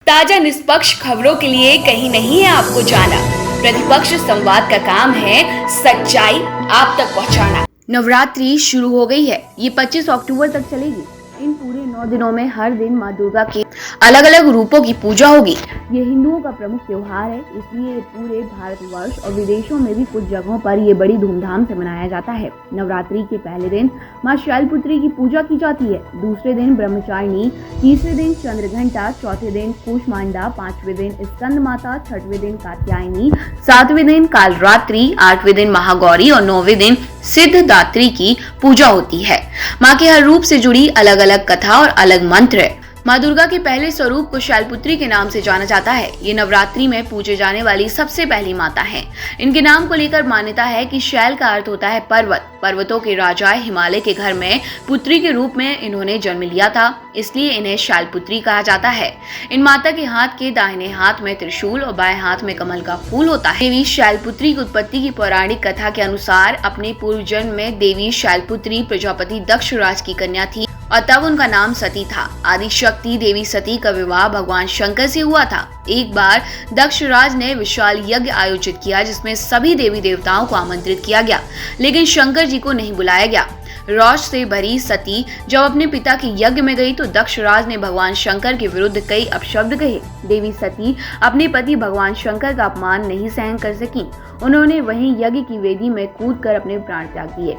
ताजा निष्पक्ष खबरों के लिए कहीं नहीं है आपको जाना। प्रतिपक्ष संवाद का काम है सच्चाई आप तक पहुंचाना। नवरात्रि शुरू हो गई है। ये 25 अक्टूबर तक चलेगी। इन पूरे 9 दिनों में हर दिन माँ दुर्गा के अलग अलग रूपों की पूजा होगी। ये हिंदुओं का प्रमुख त्योहार है, इसलिए ये पूरे भारतवर्ष और विदेशों में भी कुछ जगहों पर ये बड़ी धूमधाम से मनाया जाता है। नवरात्रि के पहले दिन माँ शैलपुत्री की पूजा की जाती है, दूसरे दिन ब्रह्मचारिणी, तीसरे दिन चंद्रघंटा, चौथे दिन कूष्मांडा, पांचवें दिन स्कंद माता, छठवें दिन कात्यायनी, सातवें दिन कालरात्रि, आठवें दिन महागौरी और 9वें दिन सिद्धदात्री की पूजा होती है। माँ के हर रूप से जुड़ी अलग अलग कथा और अलग मंत्र है। माँ दुर्गा के पहले स्वरूप को शैलपुत्री के नाम से जाना जाता है। ये नवरात्रि में पूजे जाने वाली सबसे पहली माता है। इनके नाम को लेकर मान्यता है कि शैल का अर्थ होता है पर्वत। पर्वतों के राजा हिमालय के घर में पुत्री के रूप में इन्होंने जन्म लिया था, इसलिए इन्हें शैलपुत्री कहा जाता है। इन माता के हाथ के दाहिने हाथ में त्रिशूल और बाएं हाथ में कमल का फूल होता है। देवी शैलपुत्री की उत्पत्ति की पौराणिक कथा के अनुसार अपने पूर्व जन्म में देवी शैलपुत्री प्रजापति दक्ष राज की कन्या थी और तब उनका नाम सती था। आदि शक्ति देवी सती का विवाह भगवान शंकर से हुआ था। एक बार दक्ष राज ने विशाल यज्ञ आयोजित किया, जिसमें सभी देवी देवताओं को आमंत्रित किया गया, लेकिन शंकर जी को नहीं बुलाया गया। रोष से भरी सती जब अपने पिता के यज्ञ में गई तो दक्ष राज ने भगवान शंकर के विरुद्ध कई अपशब्द कहे। देवी सती अपने पति भगवान शंकर का अपमान नहीं सहन कर सकी। उन्होंने वहीं यज्ञ की वेदी में कूदकर अपने प्राण त्याग दिए।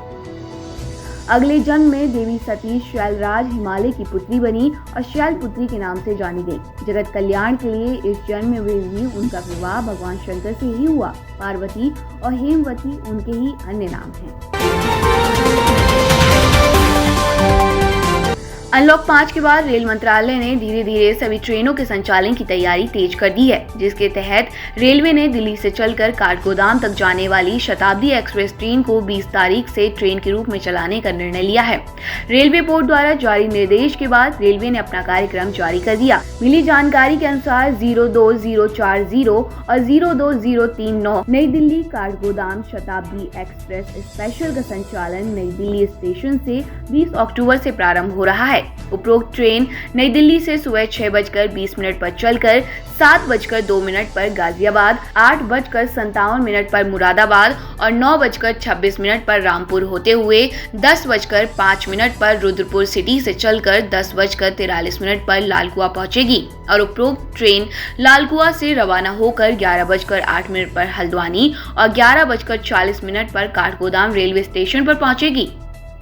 अगले जन्म में देवी सती शैलराज हिमालय की पुत्री बनी और शैलपुत्री के नाम से जानी गई। जगत कल्याण के लिए इस जन्म में भी उनका विवाह भगवान शंकर से ही हुआ। पार्वती और हेमवती उनके ही अन्य नाम हैं। अनलॉक 5 के बाद रेल मंत्रालय ने धीरे धीरे सभी ट्रेनों के संचालन की तैयारी तेज कर दी है, जिसके तहत रेलवे ने दिल्ली से चलकर काठगोदाम तक जाने वाली शताब्दी एक्सप्रेस ट्रेन को 20 तारीख से ट्रेन के रूप में चलाने का निर्णय लिया है। रेलवे बोर्ड द्वारा जारी निर्देश के बाद रेलवे ने अपना कार्यक्रम जारी कर दिया। मिली जानकारी के अनुसार 02040 और 02039 नई दिल्ली काठगोदाम शताब्दी एक्सप्रेस स्पेशल का संचालन नई दिल्ली स्टेशन से 20 अक्टूबर से प्रारंभ हो रहा है। उपरोक्त ट्रेन नई दिल्ली से सुबह 6:20 पर चलकर 7:02 पर गाजियाबाद, 8:57 पर मुरादाबाद और 9:26 पर रामपुर होते हुए 10:05 पर रुद्रपुर सिटी से चलकर 10:43 पर लालकुआ पहुंचेगी और उपरोक्त ट्रेन लालकुआ से रवाना होकर 11:08 पर हल्द्वानी और 11:40 पर काठगोदाम रेलवे स्टेशन पर पहुंचेगी।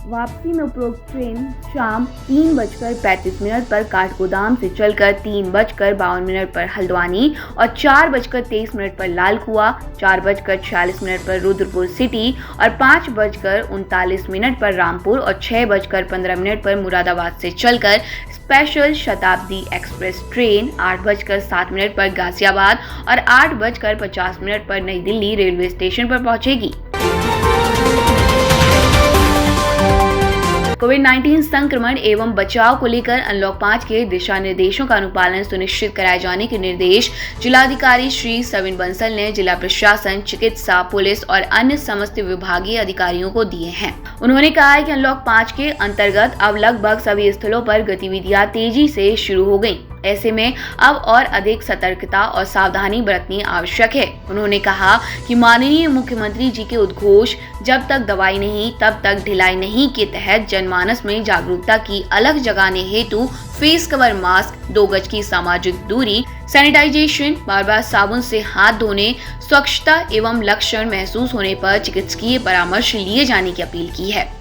वापसी में उपरोक्त ट्रेन शाम 3:35 पर काठगोदाम से चलकर 3:52 पर हल्द्वानी और 4:23 पर लालकुआ, 4:46 पर रुद्रपुर सिटी और 5:39 पर रामपुर और 6:15 पर मुरादाबाद से चलकर स्पेशल शताब्दी एक्सप्रेस ट्रेन 8:07 पर गाजियाबाद और 8:50 पर नई दिल्ली रेलवे स्टेशन पर पहुंचेगी। कोविड-19 संक्रमण एवं बचाव को लेकर अनलॉक 5 के दिशा निर्देशों का अनुपालन सुनिश्चित कराए जाने के निर्देश जिलाधिकारी श्री सविन बंसल ने जिला प्रशासन, चिकित्सा, पुलिस और अन्य समस्त विभागीय अधिकारियों को दिए हैं। उन्होंने कहा है कि अनलॉक 5 के अंतर्गत अब लगभग सभी स्थलों पर गतिविधियां तेजी से शुरू हो गयी। ऐसे में अब और अधिक सतर्कता और सावधानी बरतनी आवश्यक है। उन्होंने कहा कि माननीय मुख्यमंत्री जी के उद्घोष जब तक दवाई नहीं तब तक ढिलाई नहीं के तहत जनमानस में जागरूकता की अलग जगाने हेतु फेस कवर, मास्क, 2 गज की सामाजिक दूरी, सैनिटाइजेशन, बार-बार साबुन से हाथ धोने, स्वच्छता एवं लक्षण महसूस होने पर चिकित्सकीय परामर्श लिए जाने की अपील की है।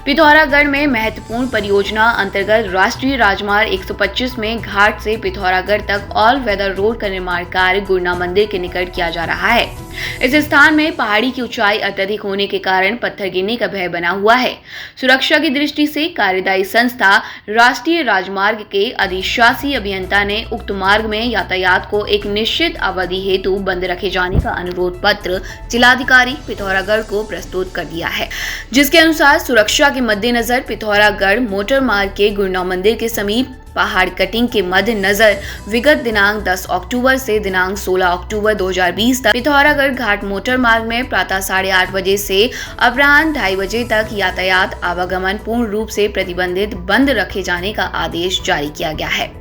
पिथौरागढ़ में महत्वपूर्ण परियोजना अंतर्गत राष्ट्रीय राजमार्ग 125 में घाट से पिथौरागढ़ तक ऑल वेदर रोड का निर्माण कार्य गुरना मंदिर के निकट किया जा रहा है। इस स्थान में पहाड़ी की ऊंचाई अत्यधिक होने के कारण पत्थर गिरने का भय बना हुआ है। सुरक्षा की दृष्टि से कार्यदायी संस्था राष्ट्रीय राजमार्ग के अधिशासी अभियंता ने उक्त मार्ग में यातायात को एक निश्चित अवधि हेतु बंद रखे जाने का अनुरोध पत्र जिलाधिकारी पिथौरागढ़ को प्रस्तुत कर दिया है, जिसके अनुसार सुरक्षा के मद्देनजर पिथौरागढ़ मोटर मार्ग के गुरना मंदिर के समीप पहाड़ कटिंग के मद्देनजर विगत दिनांक 10 अक्टूबर से दिनांक 16 अक्टूबर 2020 तक पिथौरागढ़ घाट मोटर मार्ग में प्रातः 8:30 बजे से अपराह्न 2:30 बजे तक यातायात आवागमन पूर्ण रूप से प्रतिबंधित बंद रखे जाने का आदेश जारी किया गया है।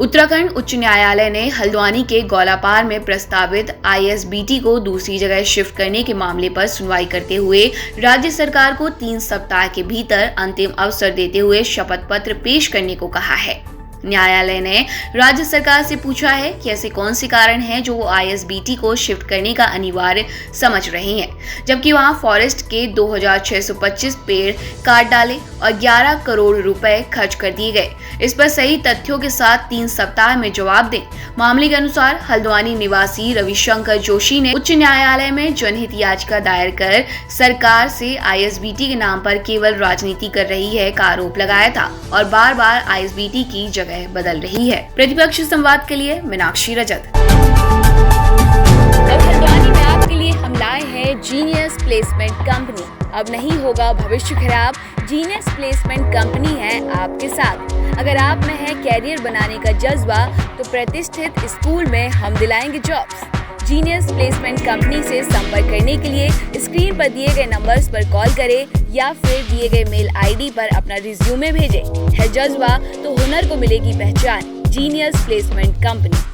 उत्तराखंड उच्च न्यायालय ने हल्द्वानी के गौलापार में प्रस्तावित ISBT को दूसरी जगह शिफ्ट करने के मामले पर सुनवाई करते हुए राज्य सरकार को 3 सप्ताह के भीतर अंतिम अवसर देते हुए शपथ पत्र पेश करने को कहा है। न्यायालय ने राज्य सरकार से पूछा है कि ऐसे कौन से कारण हैं जो वो ISBT को शिफ्ट करने का अनिवार्य समझ रहे हैं, जबकि वहां फॉरेस्ट के 2625 पेड़ काट डाले और 11 करोड़ रुपए खर्च कर दिए गए। इस पर सही तथ्यों के साथ 3 सप्ताह में जवाब दें। मामले के अनुसार हल्द्वानी निवासी रविशंकर जोशी ने उच्च न्यायालय में जनहित याचिका दायर कर सरकार से ISBT के नाम पर केवल राजनीति कर रही है का आरोप लगाया था और बार बार ISBT की जगह बदल रही है। प्रतिपक्ष संवाद के लिए मीनाक्षी रजत। अब हल्द्वानी में आपके लिए हम लाए हैं जीनियस प्लेसमेंट कंपनी। अब नहीं होगा भविष्य खराब, जीनियस प्लेसमेंट कंपनी है आपके साथ। अगर आप में है कैरियर बनाने का जज्बा तो प्रतिष्ठित स्कूल में हम दिलाएंगे जॉब्स। जीनियस प्लेसमेंट कंपनी से संपर्क करने के लिए स्क्रीन पर दिए गए नंबर्स पर कॉल करें या फिर दिए गए मेल ID पर अपना रिज्यूमे भेजें। है जज्बा तो हुनर को मिलेगी पहचान। Genius placement company.